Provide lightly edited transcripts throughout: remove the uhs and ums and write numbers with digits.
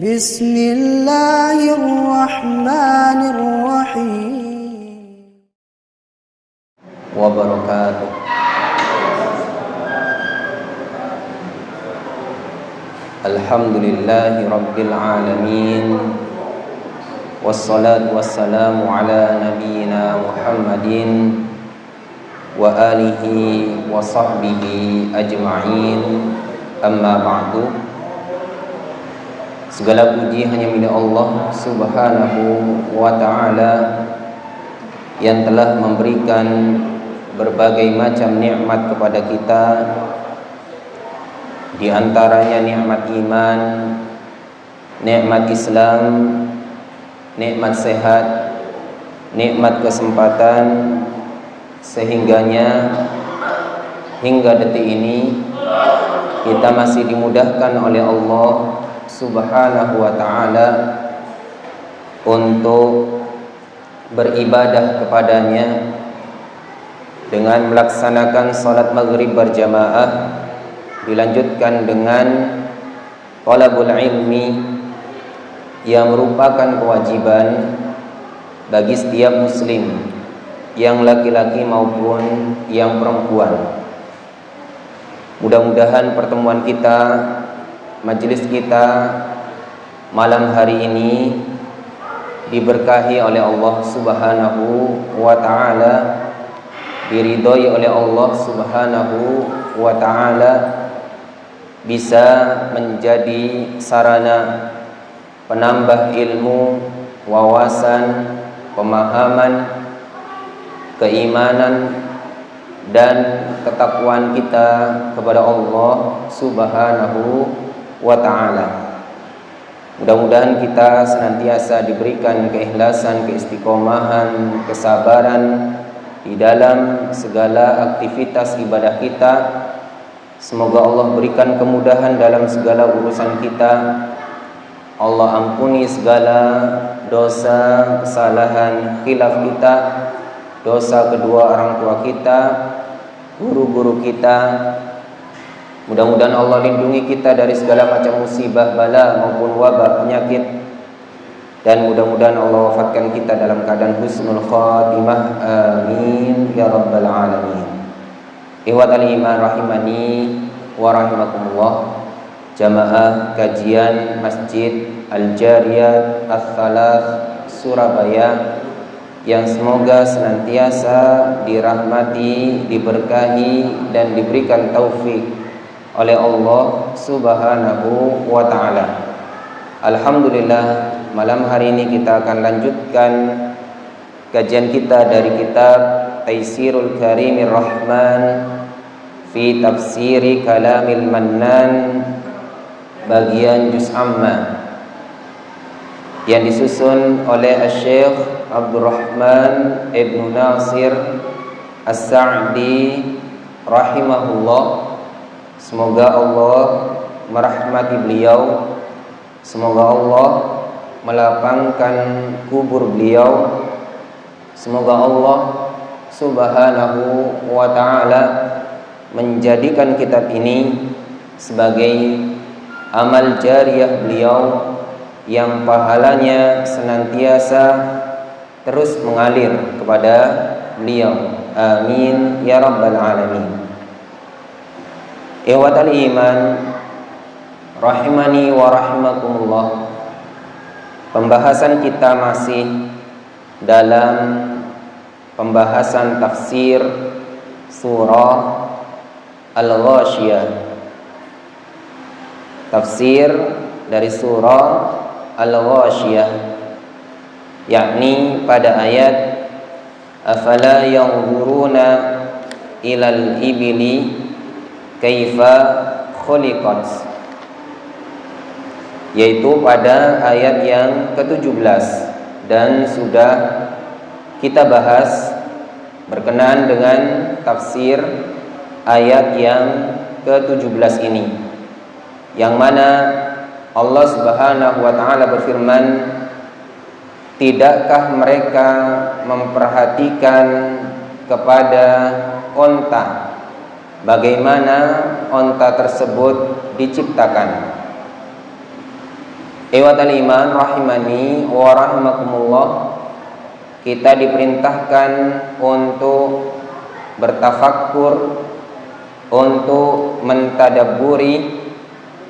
بسم الله الرحمن الرحيم وبركاته. الحمد لله رب العالمين والصلاة والسلام على نبينا محمد وآله وصحبه أجمعين. أما بعد. Segala puji hanya milik Allah Subhanahu wa ta'ala yang telah memberikan berbagai macam nikmat kepada kita, di antaranya nikmat iman, nikmat Islam, nikmat sehat, nikmat kesempatan, sehingganya hingga detik ini kita masih dimudahkan oleh Allah Subhanahu wa ta'ala untuk beribadah kepadanya dengan melaksanakan salat maghrib berjamaah, dilanjutkan dengan talabul ilmi yang merupakan kewajiban bagi setiap muslim, yang laki-laki maupun yang perempuan. Mudah-mudahan pertemuan kita, majelis kita malam hari ini diberkahi oleh Allah Subhanahu wa ta'ala, diridhoi oleh Allah Subhanahu wa ta'ala, bisa menjadi sarana penambah ilmu, wawasan, pemahaman, keimanan dan ketakwaan kita kepada Allah Subhanahu wa ta'ala. Mudah-mudahan kita senantiasa diberikan keikhlasan, keistiqomahan, kesabaran di dalam segala aktivitas ibadah kita. Semoga Allah berikan kemudahan dalam segala urusan kita. Allah ampuni segala dosa, kesalahan, khilaf kita, dosa kedua orang tua kita, guru-guru kita. Mudah-mudahan Allah lindungi kita dari segala macam musibah, bala maupun wabah, penyakit. Dan mudah-mudahan Allah wafatkan kita dalam keadaan husnul khatimah. Amin ya rabbal alamin. Ikhwatal iman rahimani wa rahimakumullah. Jamaah kajian Masjid Al-Jariyat Al-Thalath Surabaya yang semoga senantiasa dirahmati, diberkahi dan diberikan taufik oleh Allah Subhanahu wa ta'ala. Alhamdulillah, malam hari ini kita akan lanjutkan kajian kita dari kitab Taisirul Karimir Rahman fi Tafsiri Kalamil Mannan, bagian Juz Amma, yang disusun oleh Syekh Abdurrahman Ibn Nasir As-Sa'di rahimahullah. Semoga Allah merahmati beliau, semoga Allah melapangkan kubur beliau, semoga Allah Subhanahu wa ta'ala menjadikan kitab ini sebagai amal jariyah beliau yang pahalanya senantiasa terus mengalir kepada beliau. Amin ya rabbal alamin. Ikhwatal iman rahimani wa rahimakumullah. Pembahasan kita masih dalam pembahasan tafsir surah Al-Ghasyiyah. Tafsir dari surah Al-Ghasyiyah, yakni pada ayat afala yanzuruna ilal ibili kaifa khuliqat, yaitu pada ayat yang ke-17, dan sudah kita bahas berkenaan dengan tafsir ayat yang ke-17 ini, yang mana Allah Subhanahu wa ta'ala berfirman, tidakkah mereka memperhatikan kepada onta bagaimana onta tersebut diciptakan. Ikhwatal iman rahimani wa rahimakumullah, kita diperintahkan untuk bertafakkur, untuk mentadabburi,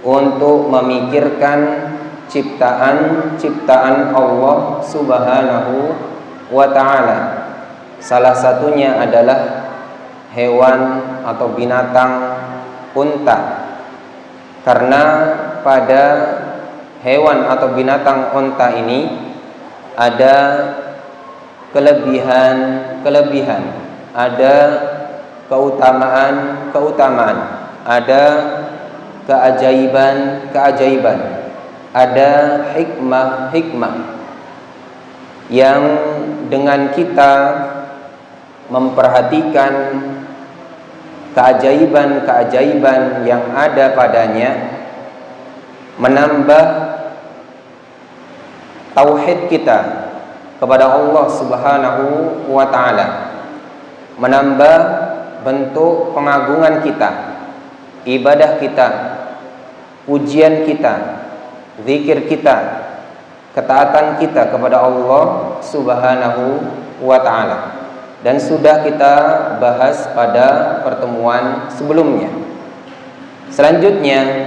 untuk memikirkan ciptaan Allah Subhanahu wa ta'ala. Salah satunya adalah hewan atau binatang unta. Karena pada hewan atau binatang unta ini ada kelebihan, ada keutamaan, ada keajaiban, ada hikmah yang dengan kita memperhatikan keajaiban yang ada padanya, menambah tauhid kita kepada Allah Subhanahu wa ta'ala, menambah bentuk pengagungan kita, ibadah kita, pujian kita, zikir kita, ketaatan kita kepada Allah Subhanahu wa ta'ala. Dan sudah kita bahas pada pertemuan sebelumnya. Selanjutnya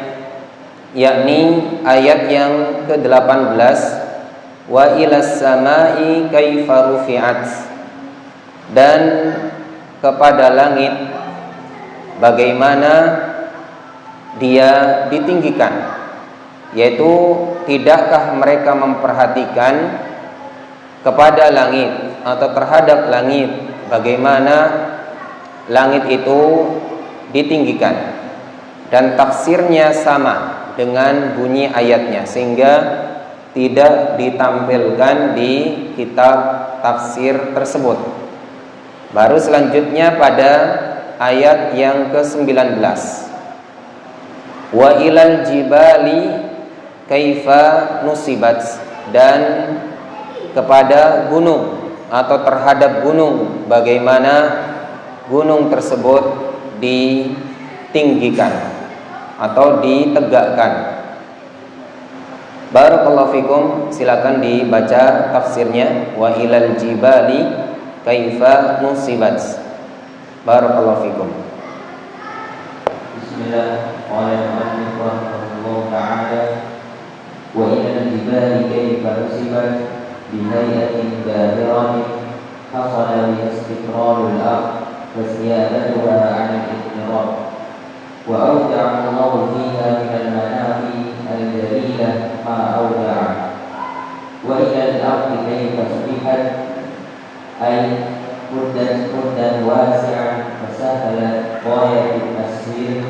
yakni ayat yang ke-18, wa ilas samai kaifa rufi'at, dan kepada langit bagaimana dia ditinggikan, yaitu tidakkah mereka memperhatikan kepada langit atau terhadap langit, bagaimana langit itu ditinggikan. Dan tafsirnya sama dengan bunyi ayatnya, sehingga tidak ditampilkan di kitab tafsir tersebut. Baru selanjutnya pada ayat yang ke-19, wa ilal jibali kaifa nusibat, dan kepada gunung atau terhadap gunung bagaimana gunung tersebut ditinggikan atau ditegakkan. Barakallahu fikum, silakan dibaca tafsirnya, wa ilal jibali kaifa nusibat. Barakallahu fikum. Bismillahirrahmanirrahim. Wa ilal jibali kaifa nusibat bihayatin dahiratin hasala bi istiqrarul ard wa ziyadatuha 'ala al-ittirab wa awda'a Allahu fiha min al-manafi al-jalilah ma awda'a wa ila al-ardi kayfa subihat ay muddan wasi'an wa sahalat ghayat at-taswir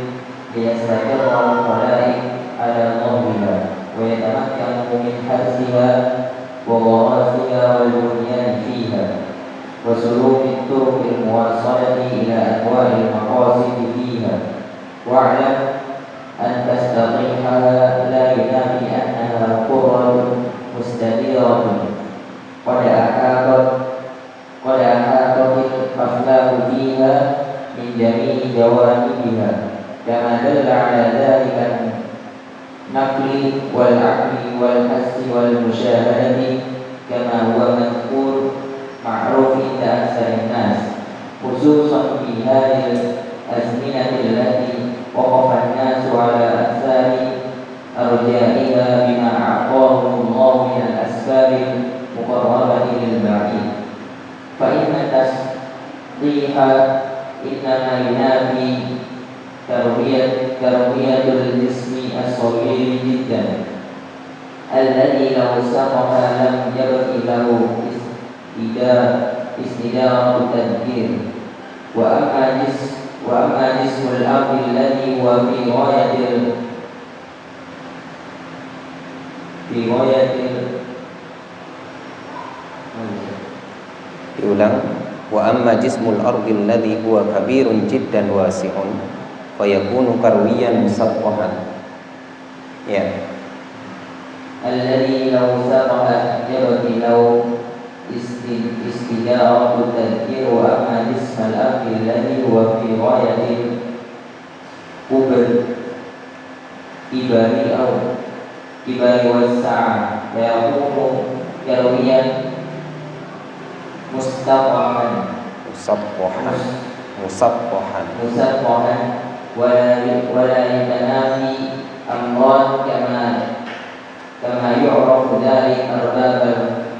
liyastaqirra al-khalaiq 'ala dhahriha wa yatamakkanu min harsiha وغراسها والبنيان فيها وسلوك الطرق المواصلة إلى أنواع المقاصد فيها واعلم أن تستطيعها لا ينافي أنها قرة مستديرة قد أحاطت الأفلاك فيها من جميع جوانبها كما دل على ذلك النقل والعقل والحس والمشاهدة كما هو مذكور معروف عند أكثر الناس خصوصا في هذه الأزمنة التي وقف الناس على أكثر أرجائها بما أعطاهم الله من الأسباب المقربة للبعيد فإن التصحيح إنما ينافي تربية الجسم الصغير جدا الذي لو سقط لم يبق له استدارة التدبير وأما جسم الأرض الذي هو في غاية diulang, wa amma jismul ardi alladhi huwa kabirun jiddan wasi'un fayakunu karwiyan musaffahan. Ya. Alladhi law saqaha yabti law istijaratu tadhkir wa amma jismal ardi alladhi huwa fi ghayati kibari wassa'ah wa yaqumu yarwiyan musaffahan wala yatanafi amran kama yu'rafu dari arbabal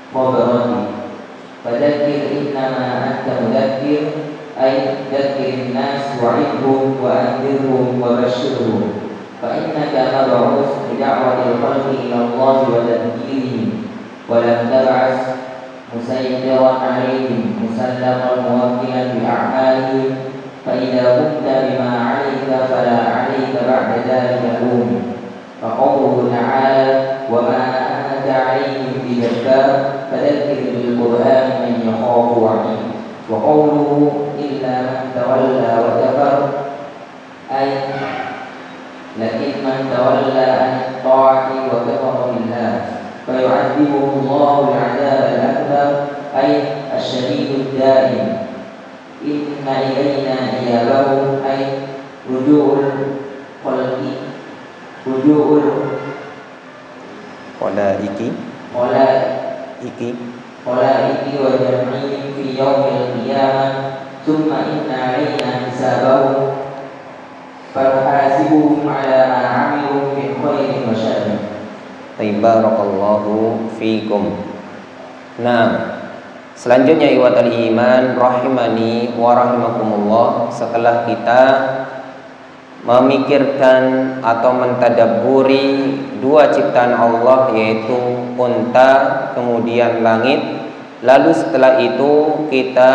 mubarati fadzakir innama anta mudzakir ay dzakkirin nas wa'idhum wa anzirhum wa basyirhum fa innaka mab'uts bi da'watil khalqi ila Allah wa tadhkirihim wa lam tab'as musayyiran 'alaihim musallaman muwakkilan bi a'malihim fa idza kunta bima 'alaika fala 'alaika ba'da dhalika lum fa qawluhu ta'ala wa ma anta 'alaihim bijabbar fadhakkir bil qur'ani man yakhafu 'alaih wa qawluhu illa man tawalla wa kafar ay lakin man tawalla an ta'ati wa kafara billah fa yu'adzibuhu Allahu al-'adzab al-akbar ay asy-syadid ad-da'im inna ilayna iyabahum ay ruju'ul khalqi Qalaiki wa jam'ihim fi yaumil qiyamah thumma inna 'alaina hisabahum farhasibuhum 'ala ma 'amilu min khairin wa syarrin. Barakallahu fikum. Nah, selanjutnya iwatal iman rahimani wa rahimakumullah, setelah kita memikirkan atau mentadabburi dua ciptaan Allah, yaitu unta kemudian langit, lalu setelah itu kita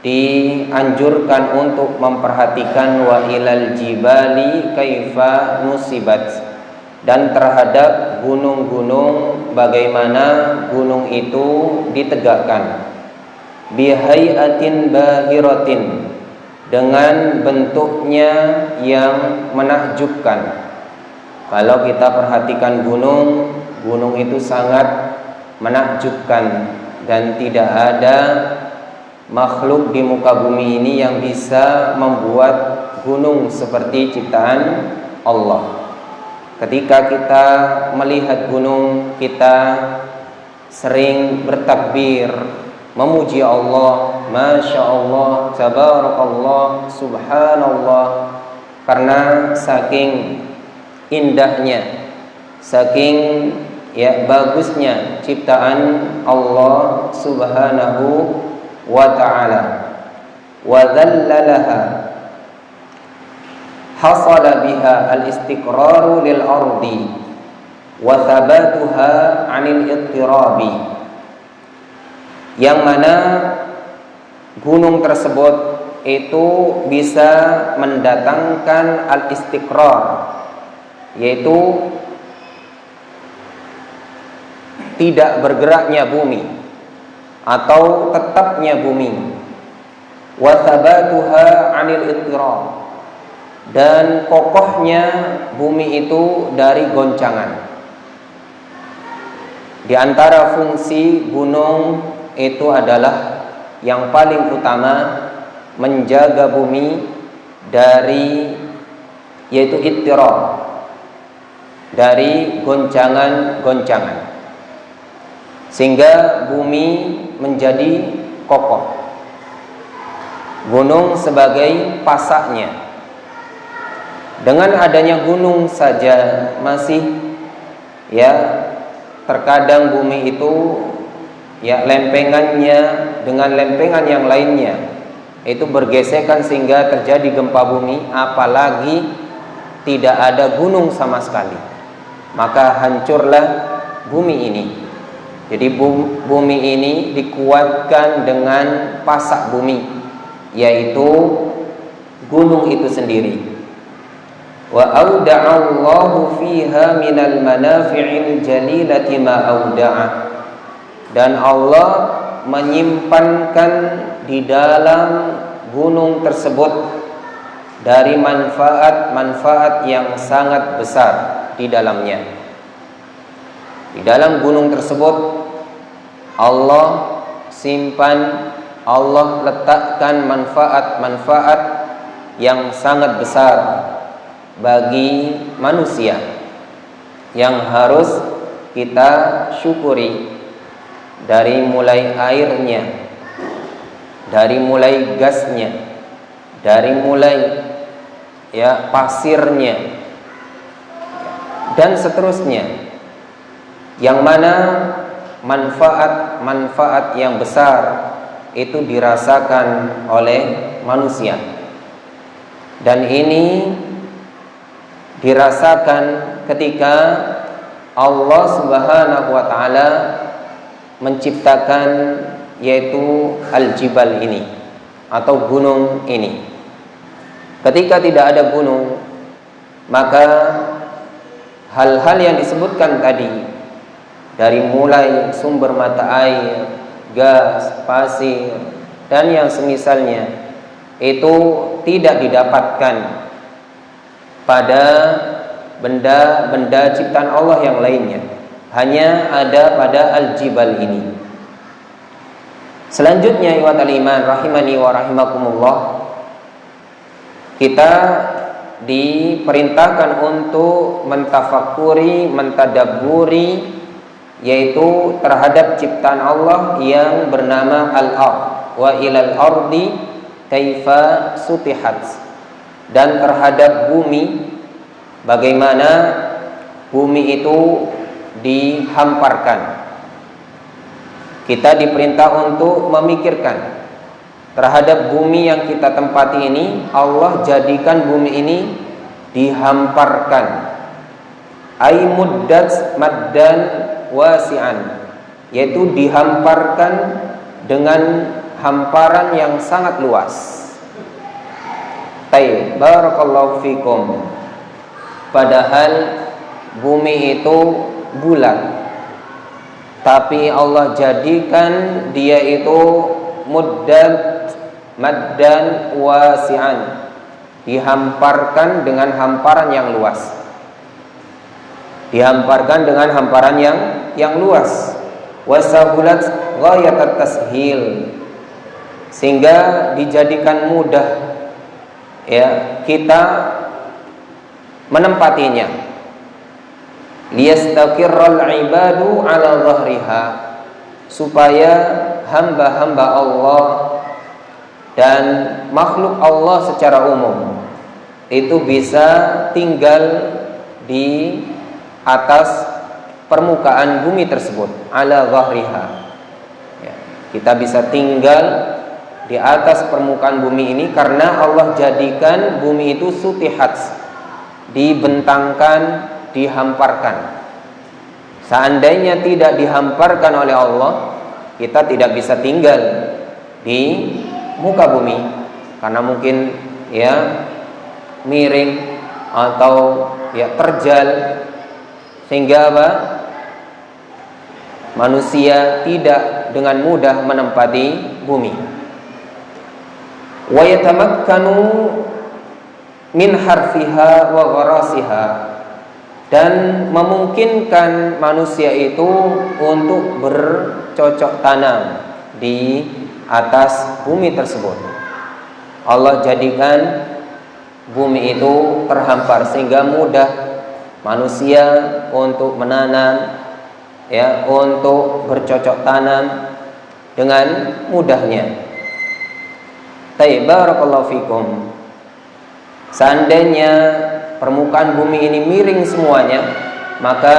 dianjurkan untuk memperhatikan wa ilal jibali kaifa nusibat, dan terhadap gunung-gunung bagaimana gunung itu ditegakkan bihaiatin bahiratin, dengan bentuknya yang menakjubkan. Kalau kita perhatikan gunung itu sangat menakjubkan, dan tidak ada makhluk di muka bumi ini yang bisa membuat gunung seperti ciptaan Allah. Ketika kita melihat gunung, kita sering bertakbir, memuji Allah, Masya Allah, Tabarakallah, Subhanallah, karena saking indahnya, saking bagusnya ciptaan Allah Subhanahu wa ta'ala. Wa dhallalaha hasala biha al-istiqraru lil ardi wa thabatuha 'anil ittirabi, yang mana gunung tersebut itu bisa mendatangkan al-istiqrar, yaitu tidak bergeraknya bumi atau tetapnya bumi, wa thabatuha 'anil ittirab, dan kokohnya bumi itu dari goncangan. Di antara fungsi gunung itu adalah yang paling utama menjaga bumi dari, yaitu ittirab, dari goncangan-goncangan, sehingga bumi menjadi kokoh. Gunung sebagai pasaknya. Dengan adanya gunung saja masih terkadang bumi itu lempengannya dengan lempengan yang lainnya itu bergesekan sehingga terjadi gempa bumi, apalagi tidak ada gunung sama sekali, maka hancurlah bumi ini. Jadi bumi ini dikuatkan dengan pasak bumi, yaitu gunung itu sendiri. Wa auda'allahu fiha minal manafi'il jalilati ma auda'a, dan Allah menyimpankan di dalam gunung tersebut dari manfaat-manfaat yang sangat besar di dalamnya. Di dalam gunung tersebut Allah simpan, Allah letakkan manfaat-manfaat yang sangat besar bagi manusia yang harus kita syukuri, dari mulai airnya, dari mulai gasnya, dari mulai pasirnya dan seterusnya, yang mana manfaat-manfaat yang besar itu dirasakan oleh manusia, dan ini dirasakan ketika Allah Subhanahu wa taala menciptakan yaitu al-jibal ini atau gunung ini. Ketika tidak ada gunung, maka hal-hal yang disebutkan tadi, dari mulai sumber mata air, gas, pasir, dan yang semisalnya, itu tidak didapatkan pada benda-benda ciptaan Allah yang lainnya, hanya ada pada al-jibal ini. Selanjutnya, ikhwatal iman rahimani wa rahimakumullah, kita diperintahkan untuk mentafakuri, mentadabburi, yaitu terhadap ciptaan Allah yang bernama al-ard, wa ilal ardi kaifa sutihat, dan terhadap bumi, bagaimana bumi itu dihamparkan. Kita diperintah untuk memikirkan terhadap bumi yang kita tempati ini. Allah jadikan bumi ini dihamparkan, ay muddat maddan wasi'an, yaitu dihamparkan dengan hamparan yang sangat luas. Tayyib, barakallahu fikum. Padahal bumi itu bulat, tapi Allah jadikan dia itu muddat maddan wasi'an, dihamparkan dengan hamparan yang luas. Dihamparkan dengan hamparan yang luas. Wasahulat ghayatat tashil, sehingga dijadikan mudah kita menempatinya. Liyastaqirral ibadu ala dhahriha, supaya hamba-hamba Allah dan makhluk Allah secara umum itu bisa tinggal di atas permukaan bumi tersebut, ala dhahriha. Kita bisa tinggal di atas permukaan bumi ini karena Allah jadikan bumi itu sutihat, dibentangkan, dihamparkan. Seandainya tidak dihamparkan oleh Allah, kita tidak bisa tinggal di muka bumi, karena mungkin miring atau terjal, sehingga manusia tidak dengan mudah menempati bumi. Wa yatamakkanu min harfiha wa gharasiha, dan memungkinkan manusia itu untuk bercocok tanam di atas bumi tersebut. Allah jadikan bumi itu terhampar sehingga mudah manusia untuk menanam, untuk bercocok tanam dengan mudahnya. Tayyib, barakallahu fikum. Seandainya permukaan bumi ini miring semuanya, maka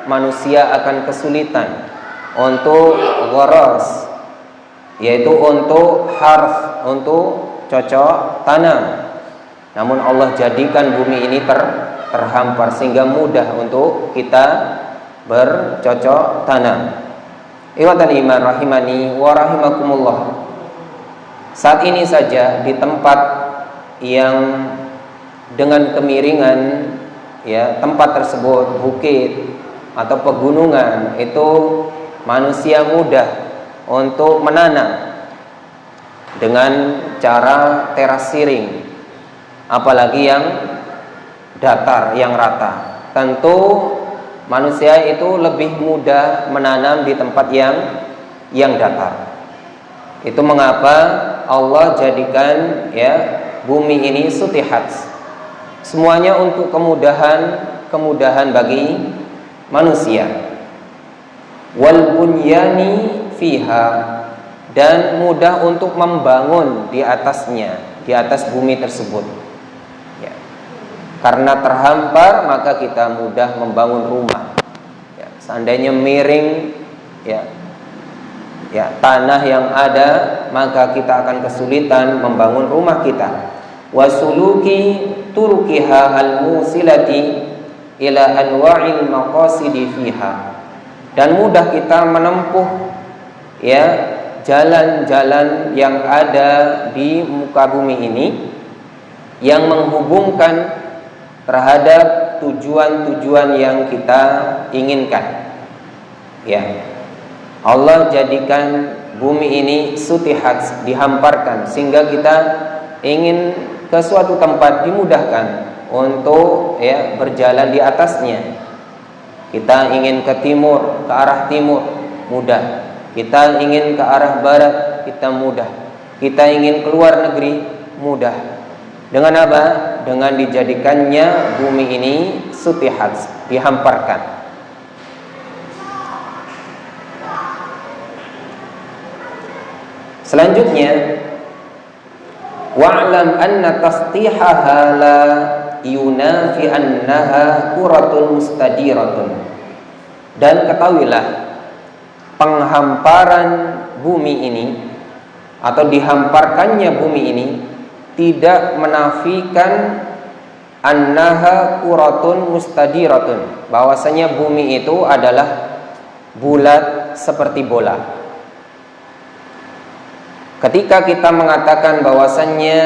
manusia akan kesulitan untuk gharas, yaitu untuk harf, untuk cocok tanam. Namun Allah jadikan bumi ini terhampar sehingga mudah untuk kita bercocok tanam. Ikhwatal iman rahimani wa rahimakumullah. Saat ini saja di tempat yang dengan kemiringan, tempat tersebut bukit atau pegunungan, itu manusia mudah untuk menanam dengan cara teras siring, apalagi yang datar, yang rata. Tentu manusia itu lebih mudah menanam di tempat yang datar. Itu mengapa Allah jadikan bumi ini sutihat, semuanya untuk kemudahan bagi manusia. Wal bunyani fiha, dan mudah untuk membangun di atasnya, di atas bumi tersebut. Ya. Karena terhampar maka kita mudah membangun rumah. Ya. Seandainya miring, tanah yang ada, maka kita akan kesulitan membangun rumah kita. Wasuluki turukiha al-musilati ila anwa'il maqasidi fiha, dan mudah kita menempuh jalan-jalan yang ada di muka bumi ini yang menghubungkan terhadap tujuan-tujuan yang kita inginkan. Ya. Allah jadikan bumi ini sutihat, dihamparkan, sehingga kita ingin ke suatu tempat dimudahkan untuk berjalan di atasnya. Kita ingin ke timur, ke arah timur, mudah. Kita ingin ke arah barat, kita mudah. Kita ingin keluar negeri, mudah. Dengan apa? Dengan dijadikannya bumi ini sutihat, dihamparkan. Selanjutnya, wa'lam anna tastihaha la yunafi annaha kuratun mustadiratun, dan ketahuilah penghamparan bumi ini atau dihamparkannya bumi ini tidak menafikan annaha kuratun mustadiratun, bahwasanya bumi itu adalah bulat seperti bola. Ketika kita mengatakan bahwasannya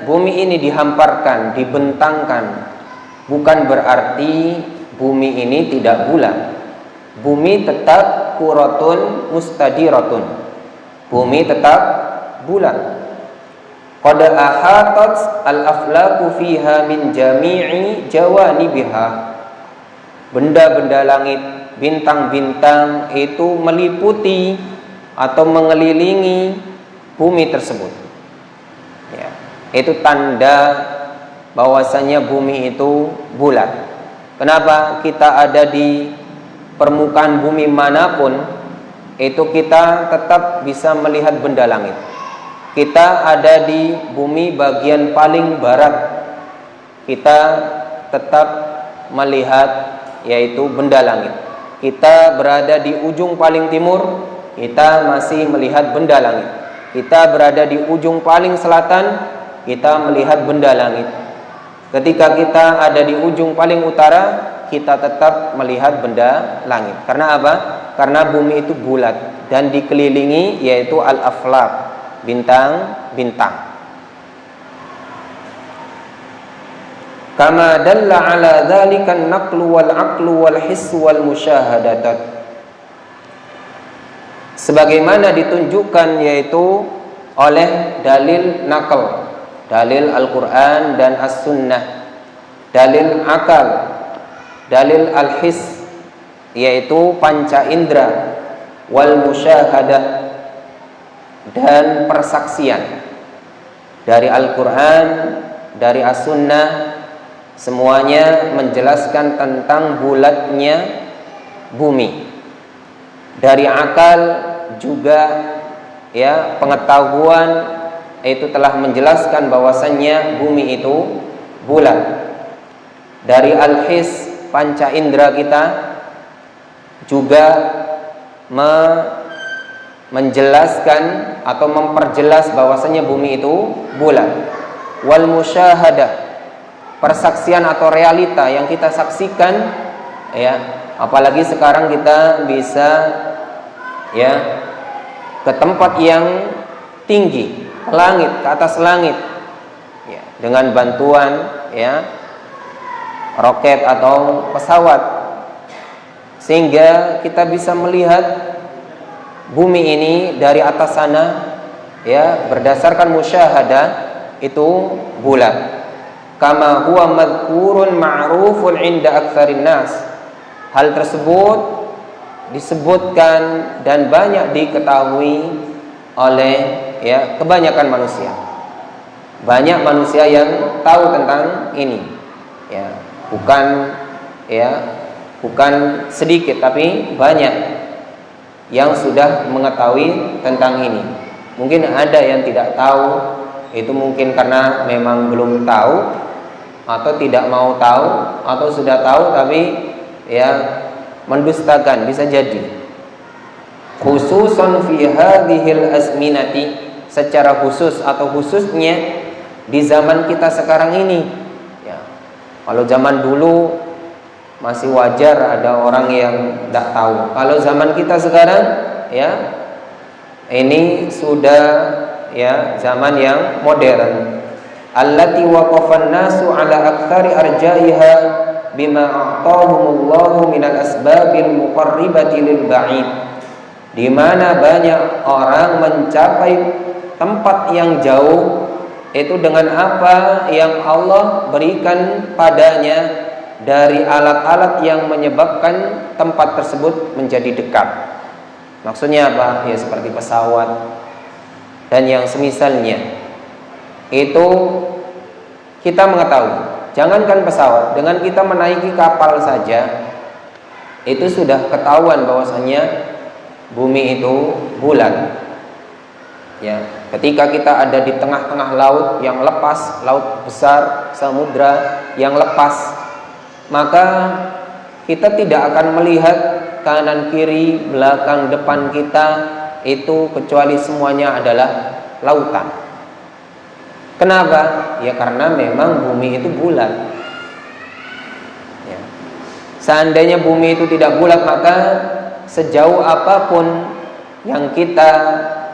bumi ini dihamparkan, dibentangkan, bukan berarti bumi ini tidak bulat. Bumi tetap kuratun mustadiratun. Bumi tetap bulat. Qad ahatat al-aflaku fiha min jami'i jawanibiha. Benda-benda langit, bintang-bintang itu meliputi atau mengelilingi bumi tersebut. Ya, itu tanda bahwasanya bumi itu bulat. Kenapa? Kita ada di permukaan bumi manapun, itu kita tetap bisa melihat benda langit. Kita ada di bumi bagian paling barat, kita tetap melihat yaitu benda langit. Kita berada di ujung paling timur, kita masih melihat benda langit. Kita berada di ujung paling selatan, kita melihat benda langit. Ketika kita ada di ujung paling utara, kita tetap melihat benda langit. Karena apa? Karena bumi itu bulat dan dikelilingi yaitu al-aflaq, bintang-bintang. Kama dalla ala dzalika an-naqlu wal 'aqlu wal hiss wal musyahadatat, sebagaimana ditunjukkan yaitu oleh dalil nakal, dalil Al-Quran dan As-Sunnah, dalil akal, dalil al-his yaitu panca indera, wal musyahadah dan persaksian dari Al-Quran, dari As-Sunnah, semuanya menjelaskan tentang bulatnya bumi. Dari akal juga pengetahuan itu telah menjelaskan bahwasannya bumi itu bulat. Dari al-his, panca indera kita juga menjelaskan atau memperjelas bahwasannya bumi itu bulat. Wal musyahadah, persaksian atau realita yang kita saksikan, apalagi sekarang kita bisa ke tempat yang tinggi, ke langit, ke atas langit, dengan bantuan roket atau pesawat, sehingga kita bisa melihat bumi ini dari atas sana, berdasarkan musyahadah itu bulat. Kama huwa madhkurun ma'rufun 'inda aktsarin nas. Hal tersebut disebutkan dan banyak diketahui oleh kebanyakan manusia. banyak manusia yang tahu tentang ini, ya, bukan sedikit tapi banyak yang sudah mengetahui tentang ini. Mungkin ada yang tidak tahu, itu mungkin karena memang belum tahu atau tidak mau tahu, atau sudah tahu tapi ya mendustakan, bisa jadi. Khususon fi hadhil azminati, secara khusus atau khususnya di zaman kita sekarang ini, ya. Kalau zaman dulu masih wajar ada orang yang tidak tahu. Kalau zaman kita sekarang, ya, ini sudah ya zaman yang modern. Allati waqafan nasu ala aktsari arja'iha bima a'tahumullahu minal asbabil muqarribati lil ba'id, di mana banyak orang mencapai tempat yang jauh itu dengan apa yang Allah berikan padanya dari alat-alat yang menyebabkan tempat tersebut menjadi dekat. Maksudnya apa? Ya seperti pesawat dan yang semisalnya. Itu kita mengetahui. Jangankan pesawat, dengan kita menaiki kapal saja itu sudah ketahuan bahwasanya bumi itu bulat. Ya, ketika kita ada di tengah-tengah laut yang lepas, laut besar, samudra yang lepas, maka kita tidak akan melihat kanan kiri, belakang, depan kita itu kecuali semuanya adalah lautan. Kenapa? Ya karena memang bumi itu bulat. Ya. Seandainya bumi itu tidak bulat, maka sejauh apapun yang kita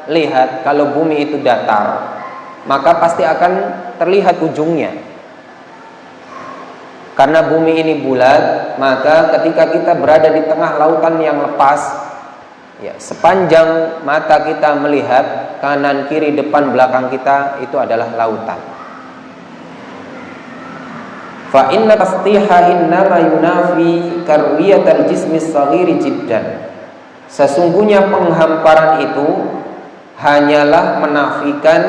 lihat, kalau bumi itu datar, maka pasti akan terlihat ujungnya. Karena bumi ini bulat, maka ketika kita berada di tengah lautan yang lepas, ya, sepanjang mata kita melihat kanan kiri depan belakang kita itu adalah lautan. Fa inna tasdiha innama yunafi karwiyatal jismi shaghiri jiddan. Sesungguhnya penghamparan itu hanyalah menafikan,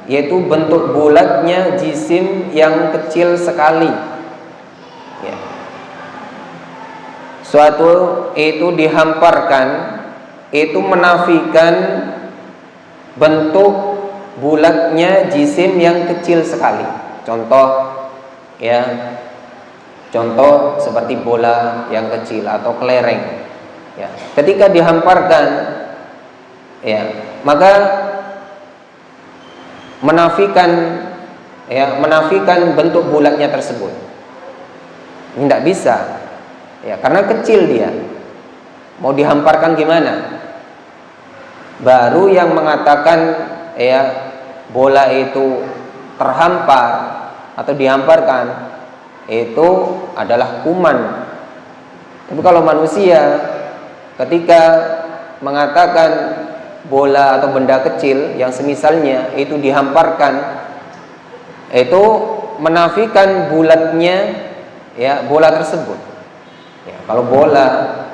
yaitu bentuk bulatnya jisim yang kecil sekali. Ya. Suatu itu dihamparkan, itu menafikan bentuk bulatnya jisim yang kecil sekali. Contoh, ya, contoh seperti bola yang kecil atau kelereng. Ya, ketika dihamparkan, ya, maka menafikan, ya, menafikan bentuk bulatnya tersebut. Ini tidak bisa, ya, karena kecil dia. Mau dihamparkan gimana? Baru yang mengatakan ya bola itu terhampar atau dihamparkan itu adalah kuman. Tapi kalau manusia ketika mengatakan bola atau benda kecil yang semisalnya itu dihamparkan, itu menafikan bulatnya ya bola tersebut. Ya, kalau bola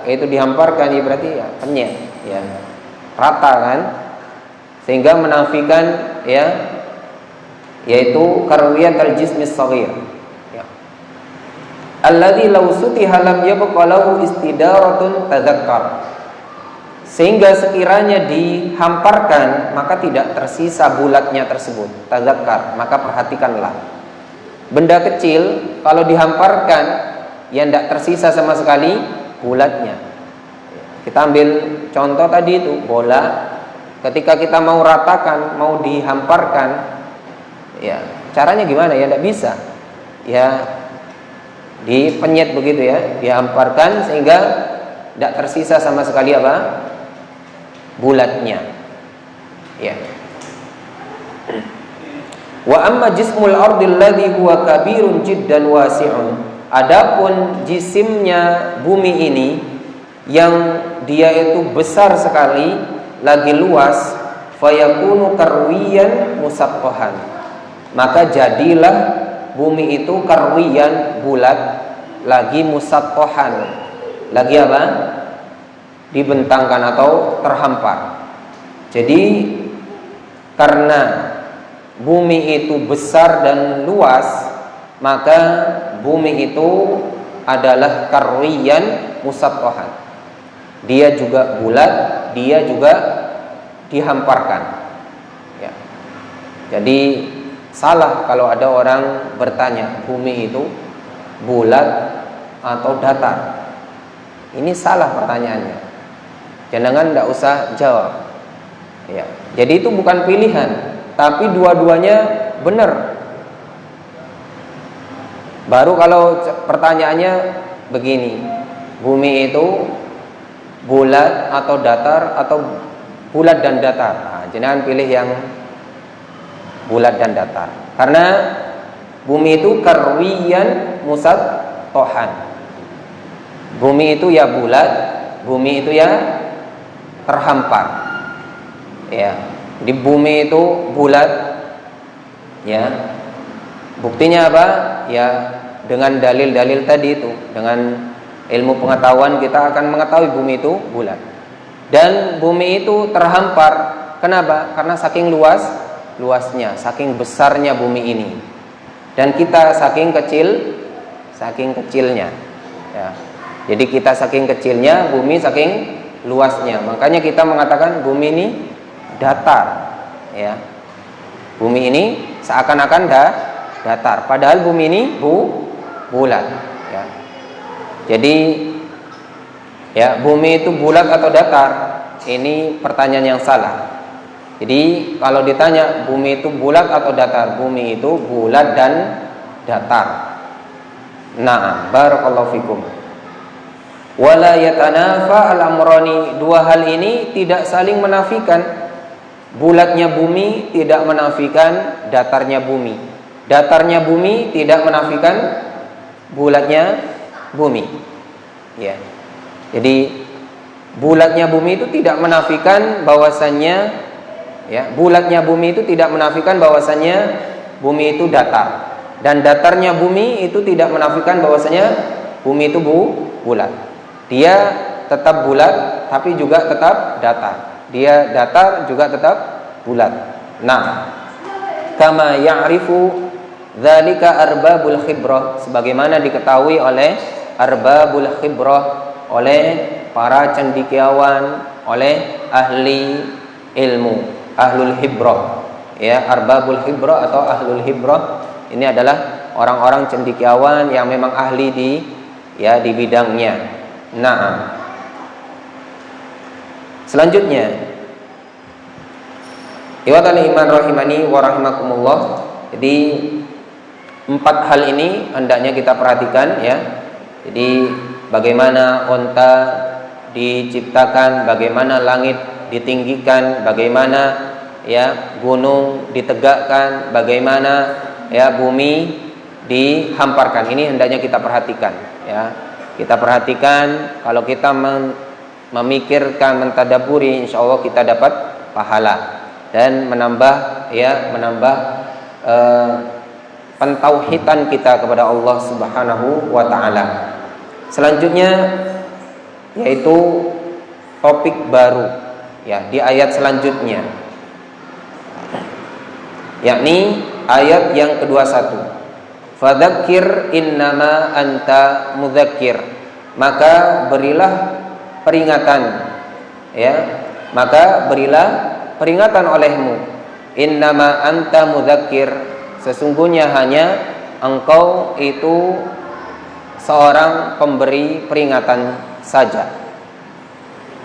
itu dihamparkan ya berarti ya penyet, ya rata kan, sehingga menafikan ya yaitu karwiyatul jismis shaghir, ya, alladzi law sutiha lam yabqa lahu istidaratun tadzakkar, sehingga sekiranya dihamparkan maka tidak tersisa bulatnya tersebut, tadzakkar, maka perhatikanlah. Benda kecil kalau dihamparkan yang tidak tersisa sama sekali bulatnya. Kita ambil contoh tadi itu bola, ketika kita mau ratakan, mau dihamparkan, ya caranya gimana? Ya tidak bisa, ya dipenyet begitu ya, dihamparkan sehingga tidak tersisa sama sekali apa? Bulatnya. Ya. Wa amma jismul ardil ladzi huwa kabirun jiddan wasi'un. Adapun jisimnya bumi ini yang dia itu besar sekali, lagi luas, fayakunu karwiyan musaqqahan, maka jadilah bumi itu karwiyan bulat, lagi musaqqahan, lagi apa? Dibentangkan atau terhampar. Jadi karena bumi itu besar dan luas, maka bumi itu adalah karwiyan musattahan. Dia juga bulat, dia juga dihamparkan. Ya. Jadi salah kalau ada orang bertanya bumi itu bulat atau datar. Ini salah pertanyaannya. Jangan tidak usah jawab. Ya. Jadi itu bukan pilihan, tapi dua-duanya benar. Baru kalau pertanyaannya begini, bumi itu bulat atau datar atau bulat dan datar. Nah, jangan pilih yang bulat dan datar. Karena bumi itu karwiyan musattahan. Bumi itu ya bulat, bumi itu ya terhampar. Ya, di bumi itu bulat. Ya. Buktinya apa? Ya, dengan dalil-dalil tadi itu, dengan ilmu pengetahuan kita akan mengetahui bumi itu bulat. Dan bumi itu terhampar. Kenapa? Karena saking luasnya, saking besarnya bumi ini. Dan kita saking kecilnya. Ya. Jadi kita saking kecilnya, bumi saking luasnya. Makanya kita mengatakan bumi ini datar. Ya. Bumi ini seakan-akan datar. Padahal bumi ini bulat. Ya. Jadi ya, bumi itu bulat atau datar? Ini pertanyaan yang salah. Jadi kalau ditanya bumi itu bulat atau datar, bumi itu bulat dan datar. Na'am, barakallahu fikum. Wala yatanafa al-amrani, dua hal ini tidak saling menafikan. Bulatnya bumi tidak menafikan datarnya bumi. Datarnya bumi tidak menafikan bulatnya bumi. Ya. Jadi bulatnya bumi itu tidak menafikan bahwasannya, ya, bulatnya bumi itu tidak menafikan bahwasannya bumi itu datar, dan datarnya bumi itu tidak menafikan bahwasannya bumi itu bulat. Dia tetap bulat tapi juga tetap datar. Dia datar juga tetap bulat. Nah, kama ya'rifu dzalika arbabul khibrah, sebagaimana diketahui oleh arbabul khibrah, oleh para cendekiawan, oleh ahli ilmu, ahlul hibrah. Ya, arbabul hibrah atau ahlul hibrah ini adalah orang-orang cendekiawan yang memang ahli di bidangnya. Nah, selanjutnya, iwatal iman rahimani wa rahimakumullah. Jadi 4 hal ini hendaknya kita perhatikan, ya. Jadi bagaimana onta diciptakan, bagaimana langit ditinggikan, bagaimana ya gunung ditegakkan, bagaimana ya bumi dihamparkan. Ini hendaknya kita perhatikan, ya. Kita perhatikan, kalau kita memikirkan, mentadaburi, insya Allah kita dapat pahala dan menambah pentauhidan kita kepada Allah Subhanahu wa taala. Selanjutnya yaitu topik baru, ya, di ayat selanjutnya, yakni ayat yang ke-21. Fadzakir innama anta mudzakir, maka berilah peringatan, ya, maka berilah peringatan olehmu. Innama anta mudzakir, sesungguhnya hanya engkau itu seorang pemberi peringatan saja.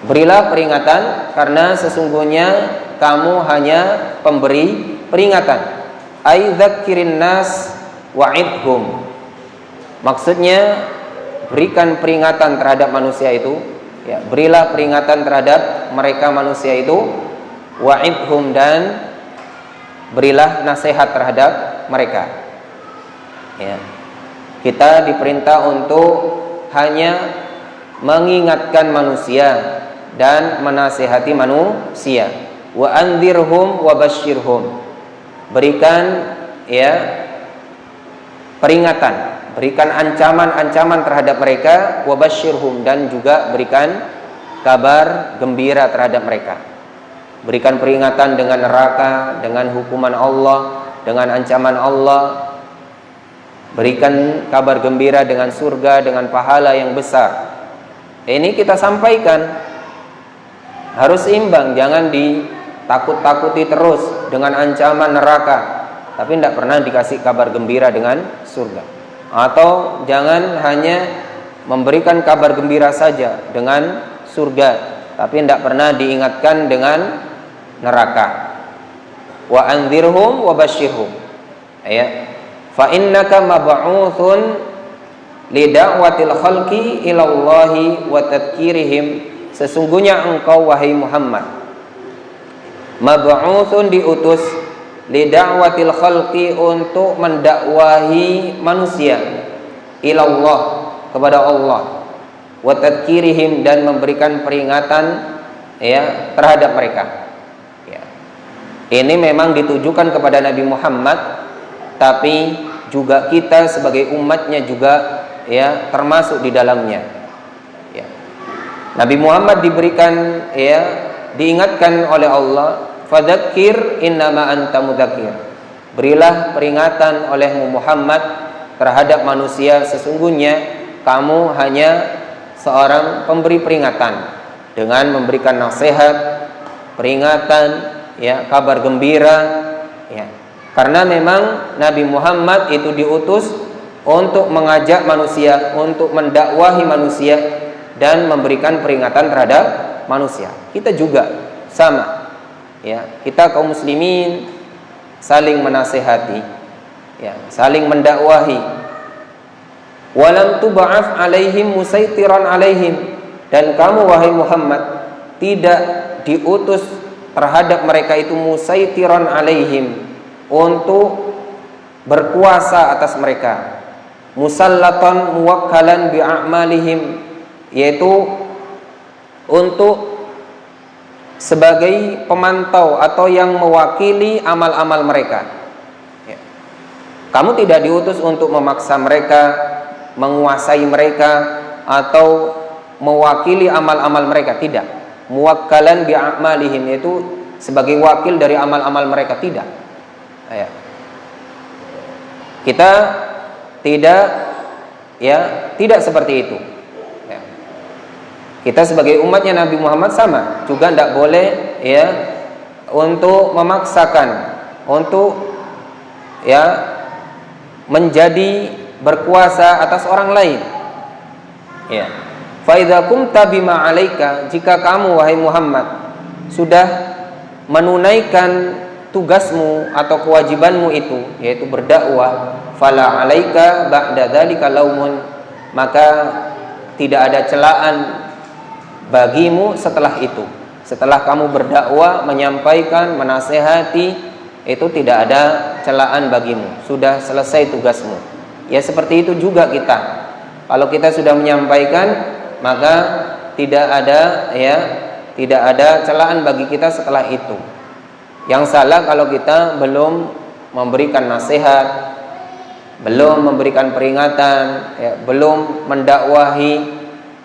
Berilah peringatan karena sesungguhnya kamu hanya pemberi peringatan. Ai dzakirin nas wa'idhum, maksudnya berikan peringatan terhadap manusia itu, ya, berilah peringatan terhadap mereka manusia itu, wa'idhum, dan berilah nasihat terhadap mereka. Ya. Kita diperintah untuk hanya mengingatkan manusia dan menasihati manusia. Wa anzirhum wa basyirhum, berikan, ya, peringatan, berikan ancaman-ancaman terhadap mereka, wa basyirhum, dan juga berikan kabar gembira terhadap mereka. Berikan peringatan dengan neraka, dengan hukuman Allah, dengan ancaman Allah, berikan kabar gembira dengan surga, dengan pahala yang besar. Ini kita sampaikan, harus imbang, jangan ditakut-takuti terus dengan ancaman neraka tapi tidak pernah dikasih kabar gembira dengan surga. Atau jangan hanya memberikan kabar gembira saja dengan surga tapi tidak pernah diingatkan dengan neraka. Wa anzirhum wa basyirhum, ya, fa innaka mab'utsun li da'watil khalqi ila Allahi wa tadhkirihim, sesungguhnya engkau wahai Muhammad mab'utsun, diutus, li da'watil khalqi, untuk mendakwahi manusia, ila Allah, kepada Allah, wa tadhkirihim, dan memberikan peringatan, ya, terhadap mereka. Ini memang ditujukan kepada Nabi Muhammad, tapi juga kita sebagai umatnya juga, ya, termasuk di dalamnya. Ya. Nabi Muhammad diberikan, ya, diingatkan oleh Allah, fadzakir innama anta mudzakir, berilah peringatan olehmu Muhammad terhadap manusia, sesungguhnya kamu hanya seorang pemberi peringatan, dengan memberikan nasihat, peringatan, ya, kabar gembira, ya. Karena memang Nabi Muhammad itu diutus untuk mengajak manusia, untuk mendakwahi manusia dan memberikan peringatan terhadap manusia. Kita juga sama, ya. Kita kaum muslimin saling menasihati, ya, saling mendakwahi. Walam tub'af alaihim musaitiran alaihim, dan kamu wahai Muhammad tidak diutus terhadap mereka itu musaitiran alaihim, untuk berkuasa atas mereka, musallatan muwakkalan bi'amalihim, yaitu untuk sebagai pemantau atau yang mewakili amal-amal mereka. Ya. Kamu tidak diutus untuk memaksa mereka, menguasai mereka, atau mewakili amal-amal mereka, tidak. Muwakkalan bi'amalihim, yaitu sebagai wakil dari amal-amal mereka, tidak. Ya. Kita tidak, ya, tidak seperti itu. Ya. Kita sebagai umatnya Nabi Muhammad sama, juga tidak boleh, ya, untuk memaksakan, untuk, ya, menjadi berkuasa atas orang lain. Ya. Fa idza kunta bima 'alaika, jika kamu wahai Muhammad sudah menunaikan tugasmu atau kewajibanmu itu, yaitu berdakwah, fala 'alaika ba'da dzalika laumun, maka tidak ada celaan bagimu setelah itu. Setelah kamu berdakwah, menyampaikan, menasehati, itu tidak ada celaan bagimu, sudah selesai tugasmu. Ya, seperti itu juga kita. Kalau kita sudah menyampaikan, maka tidak ada, ya, tidak ada celaan bagi kita setelah itu. Yang salah kalau kita belum memberikan nasihat, belum memberikan peringatan, ya, belum mendakwahi,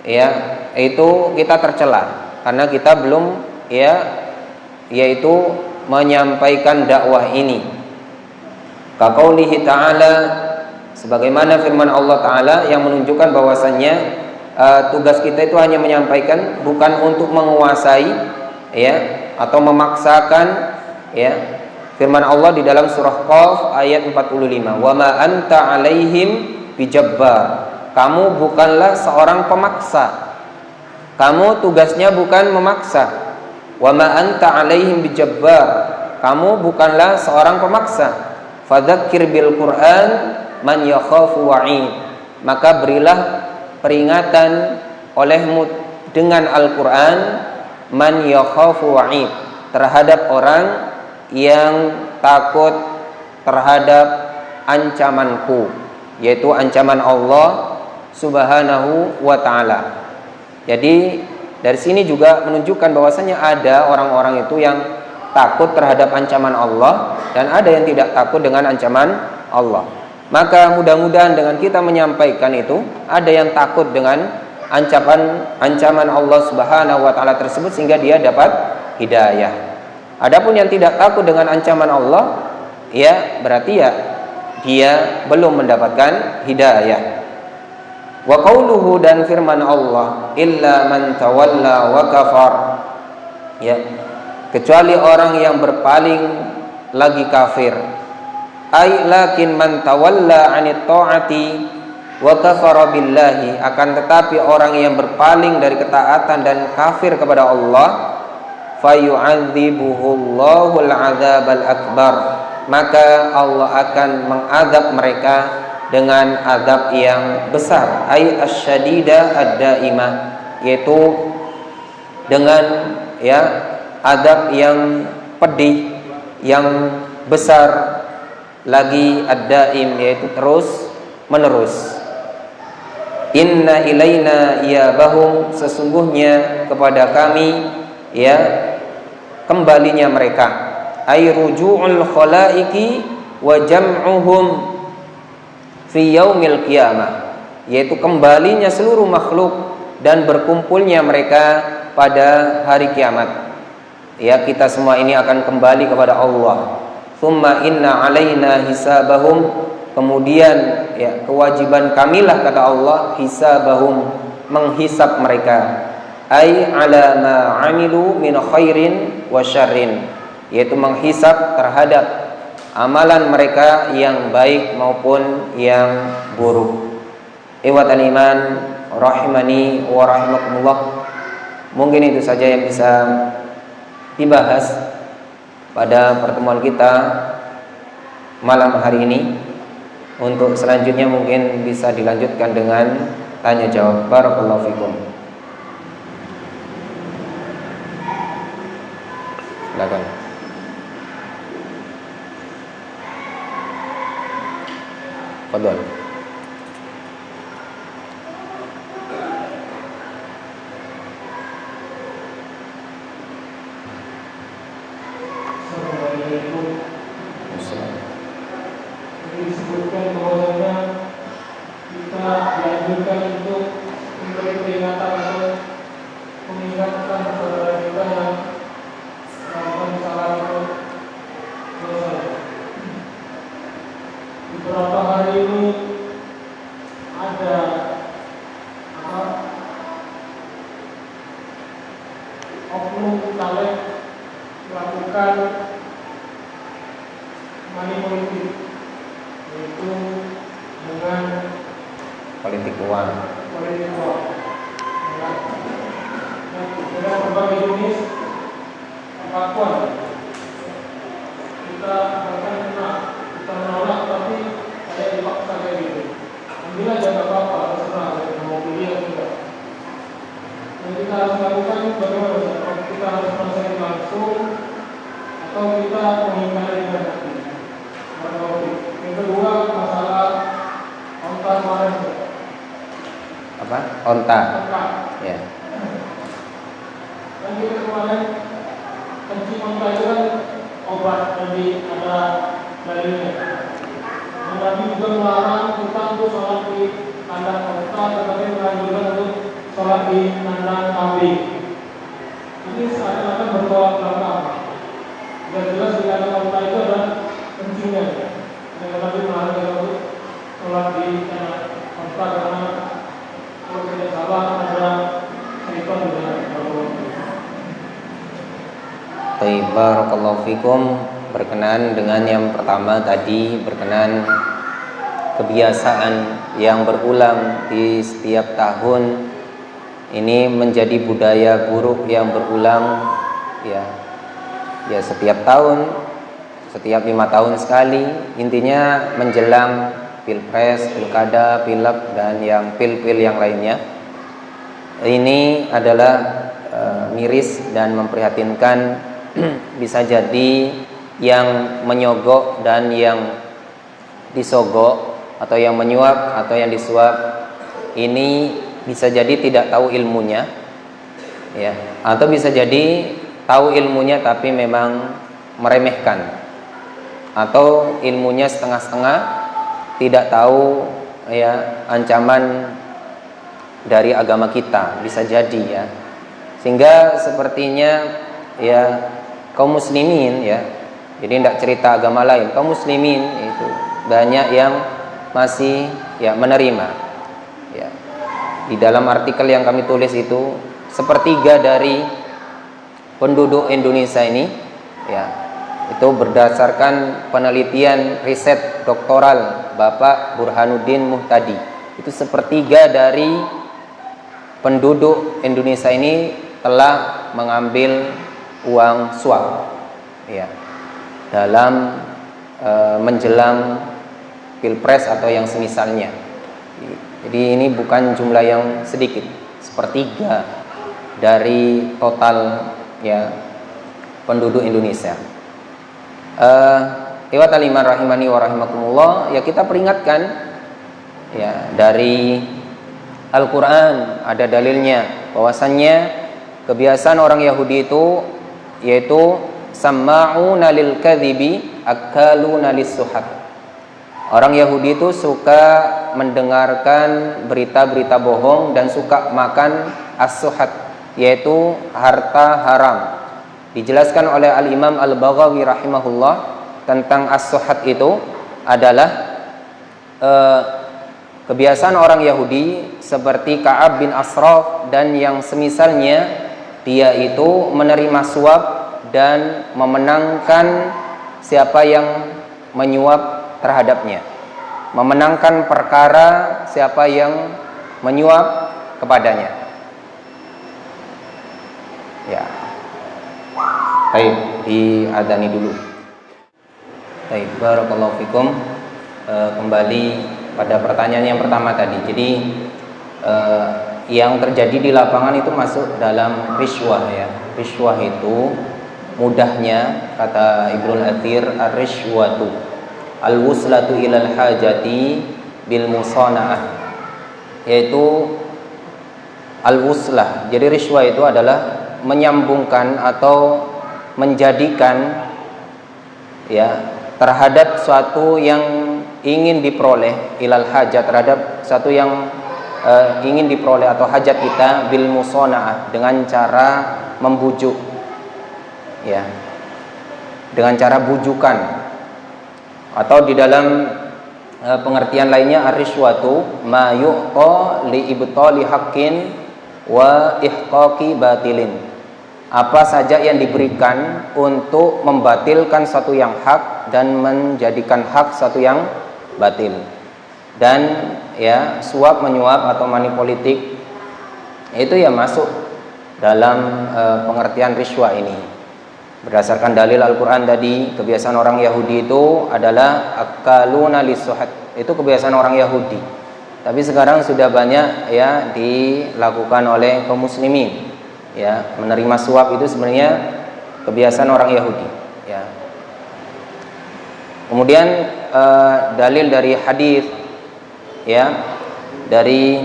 ya, itu kita tercela karena kita belum, ya, yaitu menyampaikan dakwah ini. Kaqaulihi ta'ala, sebagaimana firman Allah Ta'ala yang menunjukkan bahwasannya tugas kita itu hanya menyampaikan, bukan untuk menguasai, ya, atau memaksakan, ya. Firman Allah di dalam surah Qaf ayat 45, wa ma anta 'alaihim bijabbar, kamu bukanlah seorang pemaksa, kamu tugasnya bukan memaksa. Wa ma anta 'alaihim bijabbar, kamu bukanlah seorang pemaksa. Fadzakir bil Qur'an man yakhafu wa'id, maka berilah peringatan olehmu dengan Al-Quran, man yakhafu wa'id, terhadap orang yang takut terhadap ancamanku, yaitu ancaman Allah Subhanahu wa ta'ala. Jadi dari sini juga menunjukkan bahwasanya ada orang-orang itu yang takut terhadap ancaman Allah dan ada yang tidak takut dengan ancaman Allah. Maka mudah-mudahan dengan kita menyampaikan itu, ada yang takut dengan ancaman Allah Subhanahu wa ta'ala tersebut sehingga dia dapat hidayah. Adapun yang tidak takut dengan ancaman Allah, ya berarti ya dia belum mendapatkan hidayah. Wa qauluhu, dan firman Allah, illa man tawalla wa kafar, ya, kecuali orang yang berpaling lagi kafir. Ai lakin man tawalla 'anit ta'ati wa kafara billahi, akan tetapi orang yang berpaling dari ketaatan dan kafir kepada Allah, fayu'adzibuhullahu al-'adzabal akbar, maka Allah akan mengadab mereka dengan azab yang besar, ay asyadida ad-daimah, yaitu dengan ya azab yang pedih, yang besar lagi, ad-daim, yaitu terus menerus. Inna ilaina iyabahum, sesungguhnya kepada kami ya kembalinya mereka, ay ruju'ul khalaiki wa jam'uhum fi yaumil qiyamah, yaitu kembalinya seluruh makhluk dan berkumpulnya mereka pada hari kiamat. Ya, kita semua ini akan kembali kepada Allah. Tsumma inna alaina hisabahum, kemudian ya kewajiban kamilah kata Allah, hisabahum, menghisab mereka, ai ala ma amilu min khairin wa syarrin, yaitu menghisab terhadap amalan mereka yang baik maupun yang buruk. Ikhwatal iman rahimani wa rahimakumullah, mungkin itu saja yang bisa dibahas pada pertemuan kita malam hari ini. Untuk selanjutnya mungkin bisa dilanjutkan dengan tanya jawab. Barakallahu fikum. Silakan. Fadhal. Disebutkan bahwasanya kita dianjurkan untuk memberi peringatan atau mengingatkan saudara kita yang melakukan kesalahan atau dosa. Beberapa hari ini ada oknum caleg melakukan money politik, yaitu dengan Politik uang. dengan berbagai jenis perlakuan. Kita akan kita menolak, tapi saya dipaksa kayak gitu. Alhamdulillah jangan apa-apa, terserah saya mau pilih atau tidak. Yang kita harus lakukan bagaimana? Apakah kita harus menasihati langsung atau kita mengingkari dengan hati? Yang kedua, masalah onta kemarin. Apa? Onta. Ya. Dan kita kemarin kencing onta itu kan obat, jadi ada dalilnya. Dan Nabi juga melarang kita untuk sholat di kandang onta, tetapi menganjurkan untuk sholat di kandang kambing. Ini seakan-akan bertolak belakang. Jelas di kandang onta itu ada kencingnya. Dan Nabi melarang kita untuk sholat di kandang onta karena kalau tidak salah ada syaitan di dalam. Baik, barakallahu fikum. Berkenaan dengan yang pertama tadi, berkenaan kebiasaan yang berulang di setiap tahun, ini menjadi budaya buruk yang berulang ya setiap tahun, setiap 5 tahun sekali, intinya menjelang pilpres, pilkada, pilek, dan yang pil-pil yang lainnya. Ini adalah miris dan memprihatinkan. Bisa jadi yang menyogok dan yang disogok, atau yang menyuap atau yang disuap, ini bisa jadi tidak tahu ilmunya, ya, atau bisa jadi tahu ilmunya tapi memang meremehkan, atau ilmunya setengah-setengah, tidak tahu ya ancaman dari agama kita, bisa jadi ya. Sehingga sepertinya ya kaum muslimin ya Jadi tidak cerita agama lain. Kaum muslimin itu banyak yang masih ya menerima. Ya. Di dalam artikel yang kami tulis itu, sepertiga dari penduduk Indonesia ini ya itu berdasarkan penelitian riset doktoral Bapak Burhanuddin Muhtadi. Itu sepertiga dari penduduk Indonesia ini telah mengambil uang suap ya dalam menjelang pilpres atau yang semisalnya. Jadi ini bukan jumlah yang sedikit, sepertiga dari total ya penduduk Indonesia. Ikhwatal iman rahimani wa rahimakumullah, ya kita peringatkan ya dari Al-Qur'an ada dalilnya bahwasannya kebiasaan orang Yahudi itu yaitu samma'una lil kadhibi akaluna lis-suhat. Orang Yahudi itu suka mendengarkan berita-berita bohong dan suka makan as-suhat, yaitu harta haram. Dijelaskan oleh Al-Imam Al-Baghawi rahimahullah tentang as-suhat itu adalah kebiasaan orang Yahudi seperti Ka'ab bin Ashraf dan yang semisalnya, dia itu menerima suap dan memenangkan siapa yang menyuap terhadapnya, memenangkan perkara siapa yang menyuap kepadanya. Ya, baik, diadani dulu. Baik, barakallahu fikum. Kembali pada pertanyaan yang pertama tadi. Jadi yang terjadi di lapangan itu masuk dalam riswah ya. Riswah itu mudahnya kata Ibnul Athir, ar-riswatu al-wuslatu ilal hajati bil musana'ah, yaitu al-wuslah. Jadi riswah itu adalah menyambungkan atau menjadikan ya terhadap suatu yang ingin diperoleh, ilal hajat, terhadap suatu yang ingin diperoleh atau hajat kita, bil musana'ah, dengan cara membujuk ya, dengan cara bujukan. Atau di dalam pengertian lainnya, ar-riswatu ma yu'ta li ibtali haqqin wa ihqaqi batilin. Apa saja yang diberikan untuk membatilkan satu yang hak dan menjadikan hak satu yang batil. Dan ya suap menyuap atau money politik itu ya masuk dalam pengertian riswah ini. Berdasarkan dalil Al-Quran tadi, kebiasaan orang Yahudi itu adalah akaluna lis-suhat. Itu kebiasaan orang Yahudi. Tapi sekarang sudah banyak ya dilakukan oleh kaum muslimin. Ya, menerima suap itu sebenarnya kebiasaan orang Yahudi. Ya. Kemudian dalil dari hadis ya dari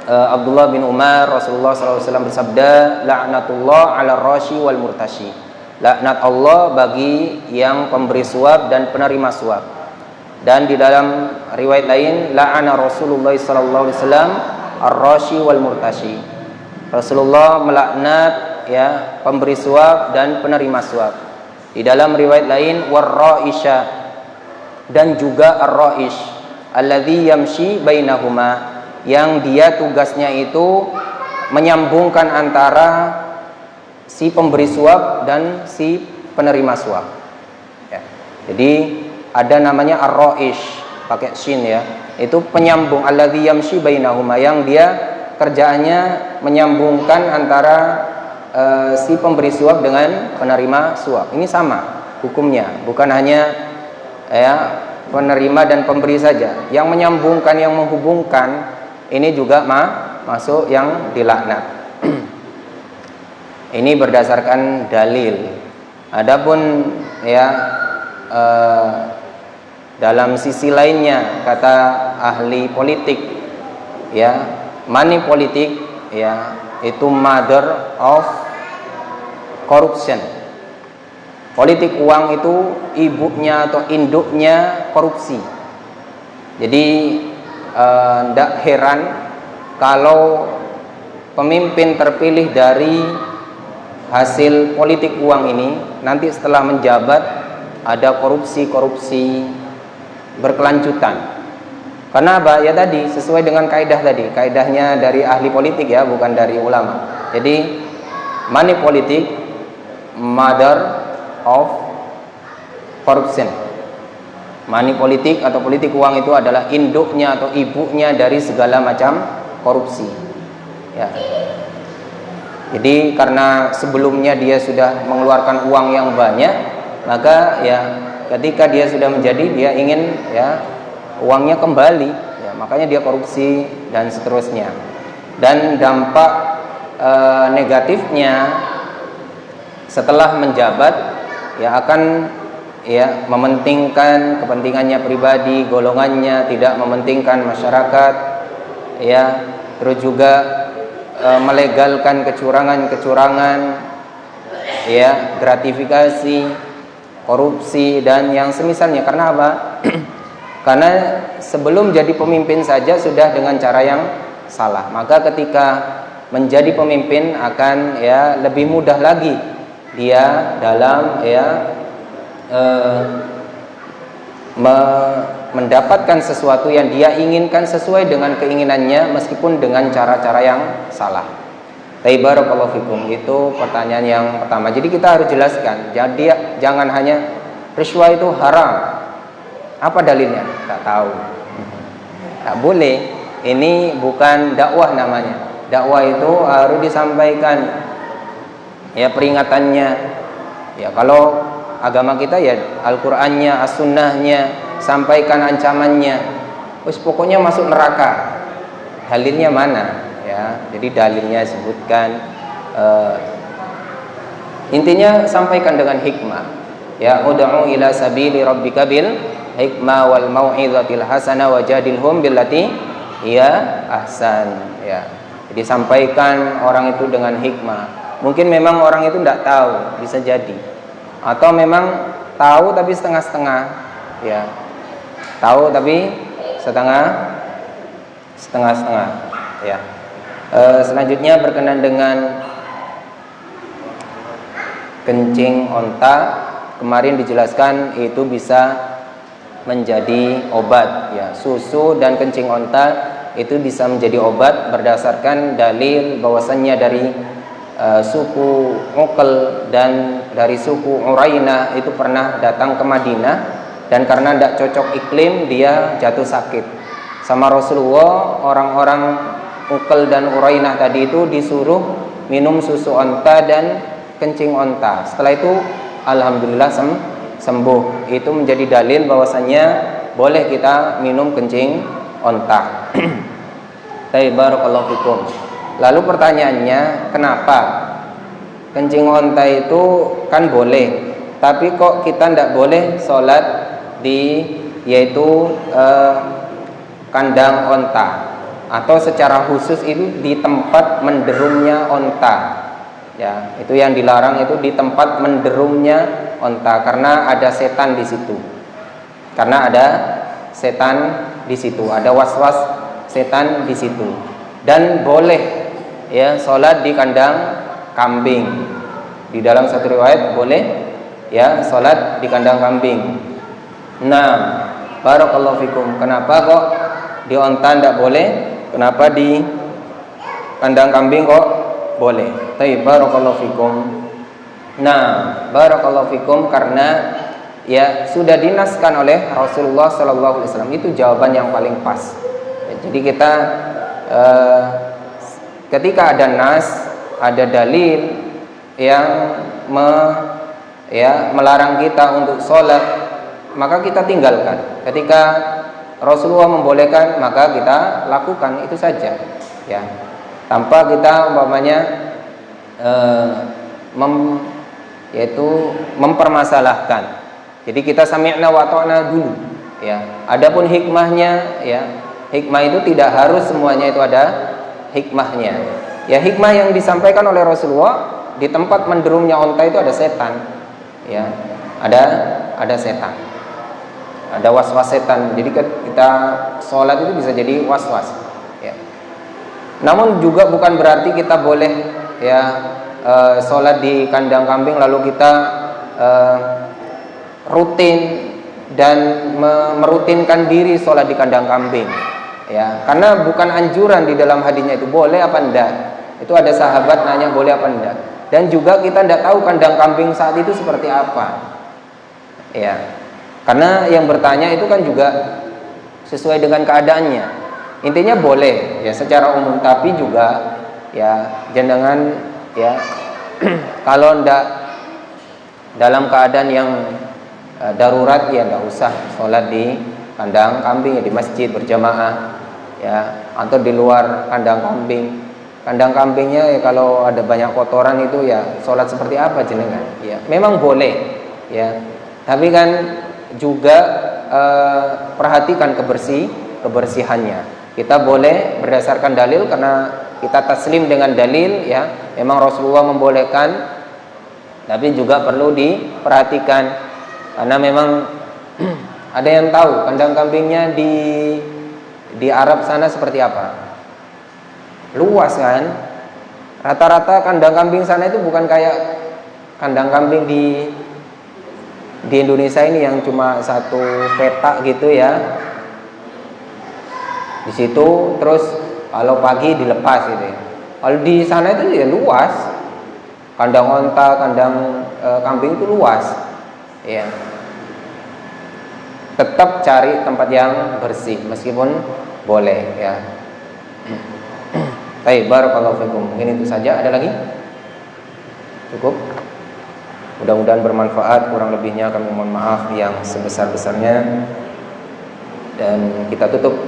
Abdullah bin Umar, Rasulullah SAW bersabda, la'natullah ala rashi wal murtashi. Laknat Allah bagi yang pemberi suap dan penerima suap. Dan di dalam riwayat lain, la'ana Rasulullah SAW ar-rashi wal murtashi. Rasulullah melaknat ya pemberi suap dan penerima suap. Di dalam riwayat lain, war-ra'isha, dan juga ar-ra'ish alladzi yamshi bainahuma, yang dia tugasnya itu menyambungkan antara si pemberi suap dan si penerima suap ya. Jadi ada namanya ar-ra'ish pakai shin ya, itu penyambung, alladzi yamshi bainahuma, yang dia kerjaannya menyambungkan antara si pemberi suap dengan penerima suap. Ini sama hukumnya, bukan hanya ya penerima dan pemberi saja. Yang menyambungkan, yang menghubungkan, ini juga masuk yang dilaknat. Ini berdasarkan dalil. Adapun ya dalam sisi lainnya kata ahli politik ya, money politik ya itu mother of corruption. Politik uang itu ibunya atau induknya korupsi. Jadi tidak heran kalau pemimpin terpilih dari hasil politik uang ini nanti setelah menjabat ada korupsi berkelanjutan. Karena apa? Ya tadi sesuai dengan kaidah tadi, kaidahnya dari ahli politik ya, bukan dari ulama. Jadi money politik, mother of corruption. Money politik atau politik uang itu adalah induknya atau ibunya dari segala macam korupsi. Ya. Jadi karena sebelumnya dia sudah mengeluarkan uang yang banyak, maka ya ketika dia sudah menjadi, dia ingin ya uangnya kembali, ya, makanya dia korupsi dan seterusnya. Dan dampak negatifnya setelah menjabat ya akan ya mementingkan kepentingannya pribadi, golongannya, tidak mementingkan masyarakat, ya, terus juga melegalkan kecurangan-kecurangan, ya, gratifikasi, korupsi dan yang semisalnya. Karena apa? Karena sebelum jadi pemimpin saja sudah dengan cara yang salah. Maka ketika menjadi pemimpin akan ya lebih mudah lagi dia dalam ya mendapatkan sesuatu yang dia inginkan sesuai dengan keinginannya meskipun dengan cara-cara yang salah. Barakallahu fikum. Itu pertanyaan yang pertama. Jadi kita harus jelaskan. Jadi jangan hanya rishwah itu haram. Apa dalilnya? Tak tahu. Tak boleh. Ini bukan dakwah namanya. Dakwah itu harus disampaikan ya peringatannya. Ya kalau agama kita ya Al-Qur'annya, As-Sunnahnya, sampaikan ancamannya. Wis pokoknya masuk neraka. Dalilnya mana? Ya, jadi dalilnya sebutkan. Intinya sampaikan dengan hikmah. Ya, ud'u ila sabili rabbika bil hikmah wal mau'izatil hasanah wajadilhum billati hiya ahsan. Ya. Jadi sampaikan orang itu dengan hikmah. Mungkin memang orang itu tidak tahu, bisa jadi. Atau memang tahu tapi setengah-setengah. Ya. Tahu tapi setengah-setengah. Ya. Selanjutnya berkenaan dengan kencing onta, kemarin dijelaskan itu bisa menjadi obat ya. Susu dan kencing onta itu bisa menjadi obat berdasarkan dalil bahwasannya dari suku Uqal dan dari suku Urainah itu pernah datang ke Madinah, dan karena tidak cocok iklim dia jatuh sakit. Sama Rasulullah, orang-orang Uqal dan Urainah tadi itu disuruh minum susu onta dan kencing onta. Setelah itu alhamdulillah sembuh. Itu menjadi dalil bahwasannya boleh kita minum kencing onta. Barakallahu fikum. Lalu pertanyaannya, kenapa kencing onta itu kan boleh, tapi kok kita tidak boleh sholat di yaitu kandang onta, atau secara khusus itu di tempat menderumnya onta? Ya, itu yang dilarang itu di tempat menderumnya onta, karena ada setan di situ. Karena ada setan di situ, ada was-was setan di situ. Dan boleh ya sholat di kandang kambing. Di dalam satu riwayat boleh ya sholat di kandang kambing. Nah, barakallahu fikum. Kenapa kok di onta tidak boleh? Kenapa di kandang kambing kok boleh? Barakallahu fikum. Nah, barakallahu fikum, karena ya sudah dinaskan oleh Rasulullah sallallahu alaihi wasallam. Itu jawaban yang paling pas. Ya, jadi kita ketika ada nas, ada dalil yang melarang kita untuk sholat, maka kita tinggalkan. Ketika Rasulullah membolehkan, maka kita lakukan, itu saja ya, tanpa kita umpamanya mempermasalahkan. Jadi kita sami'na wa ta'na dulu ya. Adapun hikmahnya ya, hikmah itu tidak harus semuanya itu ada hikmahnya. Ya, hikmah yang disampaikan oleh Rasulullah, di tempat menderumnya onta itu ada setan. Ya, ada setan. Ada was-was setan. Jadi kita sholat itu bisa jadi was-was. Ya. Namun juga bukan berarti kita boleh ya sholat di kandang kambing lalu kita rutin dan merutinkan diri sholat di kandang kambing, ya, karena bukan anjuran di dalam hadisnya itu boleh apa enggak. Itu ada sahabat nanya boleh apa enggak, dan juga kita enggak tahu kandang kambing saat itu seperti apa, ya, karena yang bertanya itu kan juga sesuai dengan keadaannya. Intinya boleh ya secara umum, tapi juga ya jangan ya kalau ndak dalam keadaan yang darurat ya ndak usah sholat di kandang kambing, ya di masjid berjamaah ya, atau di luar kandang kambing. Kandang kambingnya ya kalau ada banyak kotoran itu ya sholat seperti apa jenengan, ya memang boleh ya, tapi kan juga perhatikan kebersihannya. Kita boleh berdasarkan dalil karena kita taslim dengan dalil, ya memang Rasulullah membolehkan, tapi juga perlu diperhatikan karena memang ada yang tahu kandang kambingnya di Arab sana seperti apa, luas kan. Rata-rata kandang kambing sana itu bukan kayak kandang kambing di Indonesia ini yang cuma satu petak gitu ya, di situ terus kalau pagi dilepas gitu ya. Kalau di sana itu ya luas, kandang onta, kandang kambing itu luas, ya. Tetap cari tempat yang bersih meskipun boleh ya. Baik, barakallahu fikum. Mungkin itu saja. Ada lagi? Cukup? Mudah-mudahan bermanfaat. Kurang lebihnya kami mohon maaf yang sebesar-besarnya. Dan kita tutup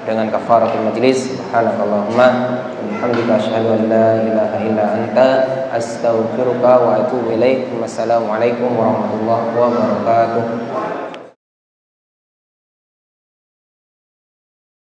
dengan kafaratul majlis. Subhanakallahumma wa bihamdika asyhadu an la ilaha illa anta astaghfiruka wa atubu ilaik. Wassalamualaikum warahmatullahi wabarakatuh.